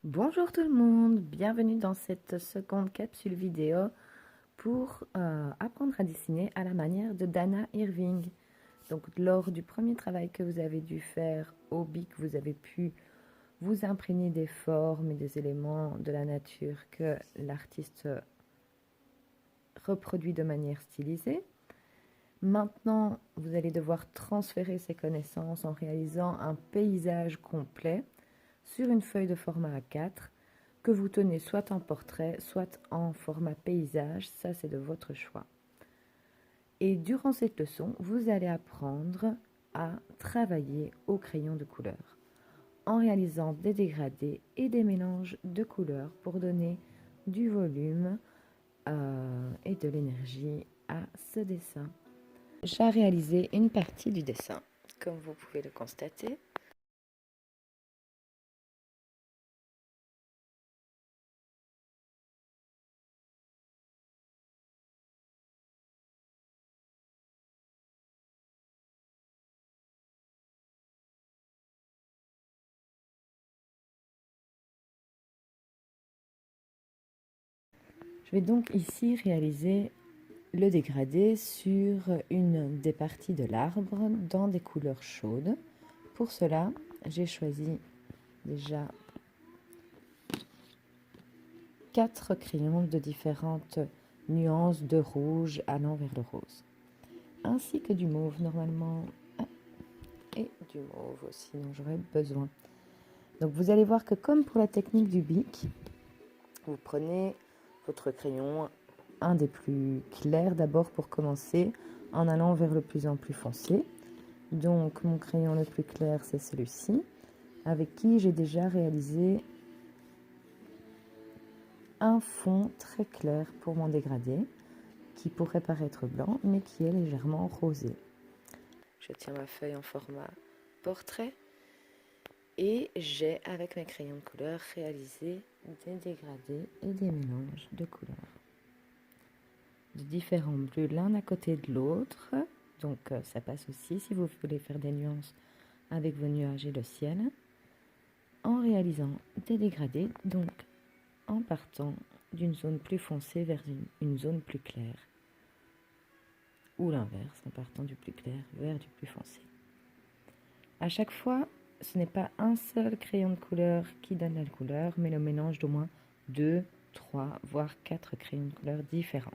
Bonjour tout le monde, bienvenue dans cette seconde capsule vidéo pour apprendre à dessiner à la manière de Dana Irving. Donc lors du premier travail que vous avez dû faire au bic, vous avez pu vous imprégner des formes et des éléments de la nature que l'artiste reproduit de manière stylisée. Maintenant, vous allez devoir transférer ces connaissances en réalisant un paysage complet sur une feuille de format A4 que vous tenez soit en portrait, soit en format paysage, ça c'est de votre choix. Et durant cette leçon, vous allez apprendre à travailler au crayon de couleur en réalisant des dégradés et des mélanges de couleurs pour donner du volume et de l'énergie à ce dessin. J'ai réalisé une partie du dessin, comme vous pouvez le constater. Je vais donc ici réaliser le dégradé sur une des parties de l'arbre dans des couleurs chaudes. Pour cela, j'ai choisi déjà 4 crayons de différentes nuances de rouge allant vers le rose, ainsi que du mauve normalement, et du mauve aussi dont j'aurais besoin. Donc vous allez voir que comme pour la technique du bic, vous prenez votre crayon, un des plus clairs d'abord pour commencer, en allant vers le plus en plus foncé. Donc mon crayon le plus clair, c'est celui-ci, avec qui j'ai déjà réalisé un fond très clair pour mon dégradé, qui pourrait paraître blanc, mais qui est légèrement rosé. Je tiens ma feuille en format portrait et j'ai, avec mes crayons de couleur, réalisé des dégradés et des mélanges de couleurs. De différents bleus l'un à côté de l'autre, donc ça passe aussi si vous voulez faire des nuances avec vos nuages et le ciel, en réalisant des dégradés, donc en partant d'une zone plus foncée vers une zone plus claire, ou l'inverse, en partant du plus clair vers du plus foncé. À chaque fois, ce n'est pas un seul crayon de couleur qui donne la couleur, mais le mélange d'au moins 2, 3, voire 4 crayons de couleur différents.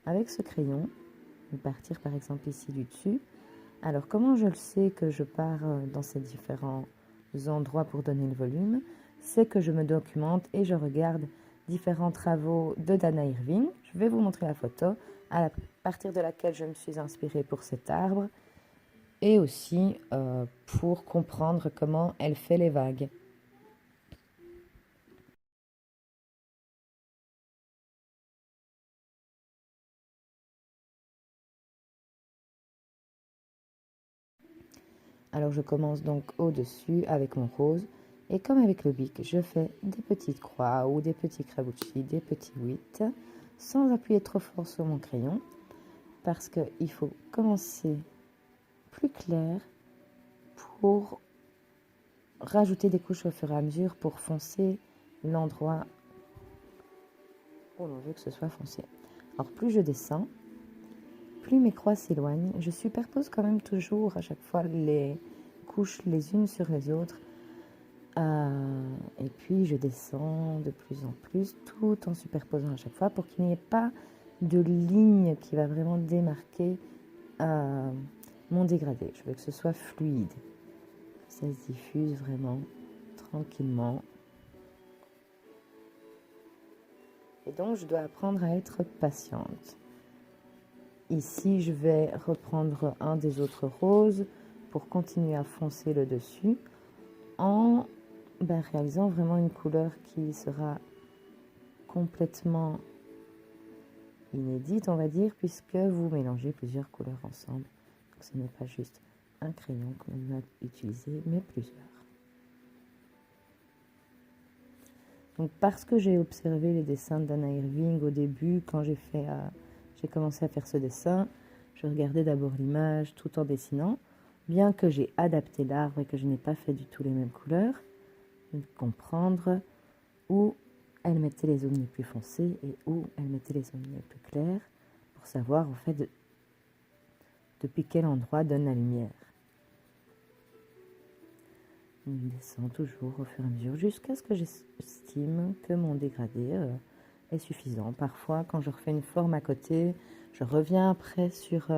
Avec ce crayon, je vais partir par exemple ici du dessus. Alors comment je le sais que je pars dans ces différents endroits pour donner le volume? C'est que je me documente et je regarde différents travaux de Dana Irving. Je vais vous montrer la photo à partir de laquelle je me suis inspirée pour cet arbre et aussi pour comprendre comment elle fait les vagues. Alors je commence donc au-dessus avec mon rose et comme avec le bic, je fais des petites croix ou des petits crabucci, des petits 8 sans appuyer trop fort sur mon crayon, parce qu'il faut commencer plus clair pour rajouter des couches au fur et à mesure pour foncer l'endroit où l'on veut que ce soit foncé. Alors plus je descends, plus mes croix s'éloignent. Je superpose quand même toujours à chaque fois les couches les unes sur les autres. Et puis je descends de plus en plus tout en superposant à chaque fois pour qu'il n'y ait pas de ligne qui va vraiment démarquer mon dégradé. Je veux que ce soit fluide. Ça se diffuse vraiment tranquillement. Et donc je dois apprendre à être patiente. Ici, je vais reprendre un des autres roses pour continuer à foncer le dessus en réalisant vraiment une couleur qui sera complètement inédite, on va dire, puisque vous mélangez plusieurs couleurs ensemble. Donc ce n'est pas juste un crayon que l'on a utilisé, mais plusieurs. Donc parce que j'ai observé les dessins d'Anna Irving au début, quand j'ai commencé à faire ce dessin, je regardais d'abord l'image tout en dessinant, bien que j'ai adapté l'arbre et que je n'ai pas fait du tout les mêmes couleurs, de comprendre où elle mettait les zones les plus foncées et où elle mettait les zones les plus claires, pour savoir en fait depuis quel endroit donne la lumière. On descend toujours au fur et à mesure jusqu'à ce que j'estime que mon dégradé est suffisant. Parfois, quand je refais une forme à côté, je reviens après sur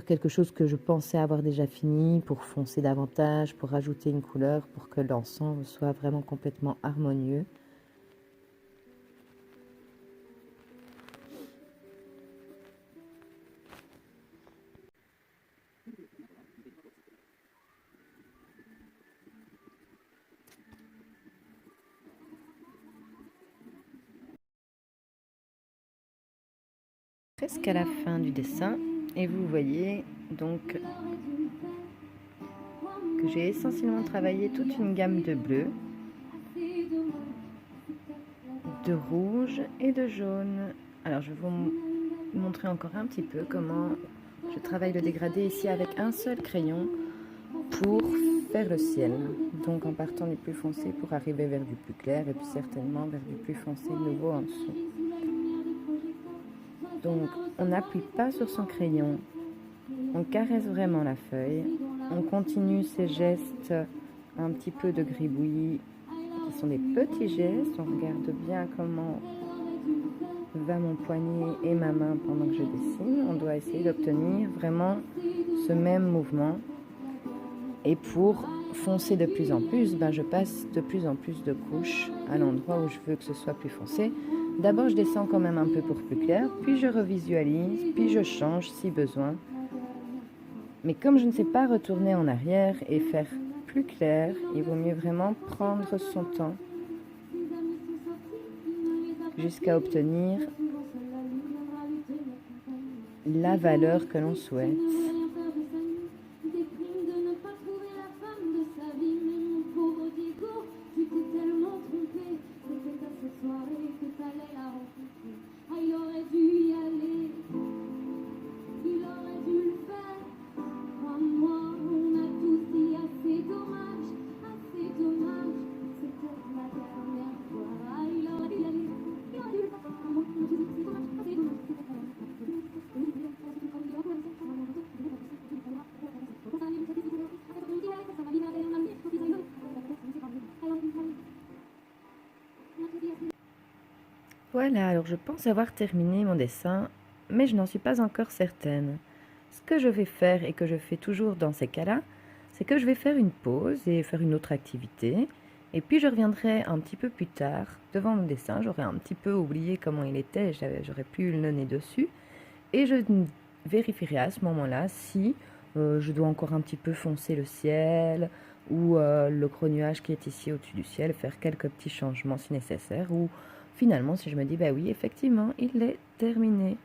quelque chose que je pensais avoir déjà fini pour foncer davantage, pour rajouter une couleur, pour que l'ensemble soit vraiment complètement harmonieux. Presque à la fin du dessin, et vous voyez donc que j'ai essentiellement travaillé toute une gamme de bleu, de rouge et de jaune. Alors je vais vous montrer encore un petit peu comment je travaille le dégradé ici avec un seul crayon pour faire le ciel. Donc en partant du plus foncé pour arriver vers du plus clair et puis certainement vers du plus foncé de nouveau en dessous. Donc on n'appuie pas sur son crayon, on caresse vraiment la feuille, on continue ces gestes un petit peu de gribouillis qui sont des petits gestes, on regarde bien comment va mon poignet et ma main pendant que je dessine. On doit essayer d'obtenir vraiment ce même mouvement. Et pour foncer de plus en plus, je passe de plus en plus de couches à l'endroit où je veux que ce soit plus foncé. D'abord, je descends quand même un peu pour plus clair, puis je revisualise, puis je change si besoin. Mais comme je ne sais pas retourner en arrière et faire plus clair, il vaut mieux vraiment prendre son temps jusqu'à obtenir la valeur que l'on souhaite. Voilà, alors je pense avoir terminé mon dessin, mais je n'en suis pas encore certaine. Ce que je vais faire et que je fais toujours dans ces cas-là, c'est que je vais faire une pause et faire une autre activité, et puis je reviendrai un petit peu plus tard devant mon dessin, j'aurai un petit peu oublié comment il était, j'aurais pu le nez dessus, et je vérifierai à ce moment-là si je dois encore un petit peu foncer le ciel, ou le gros nuage qui est ici au-dessus du ciel, faire quelques petits changements si nécessaire, ou finalement si je me dis, oui, effectivement, il est terminé.